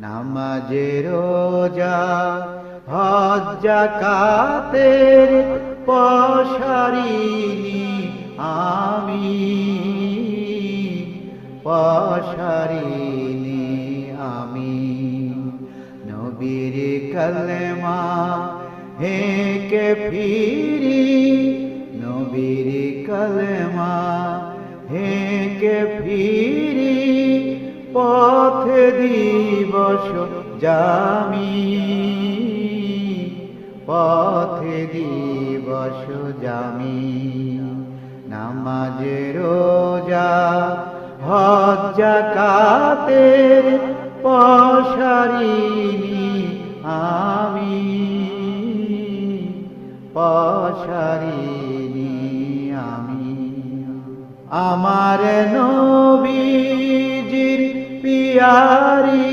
নামাজে রোজা হজ যাকাতের পশারিনি আমি, পশারিনি আমি। নবীর কলমা হেকে ফিরি, নবীর কলমা হেকে ফিরি, পথে দিবস জামি, পথে দিবস জামি। নামাজে রোজা হজ যাকাতের পশারিনি আমি, পশারিনি আমি। আমার নবীজির পিয়ারি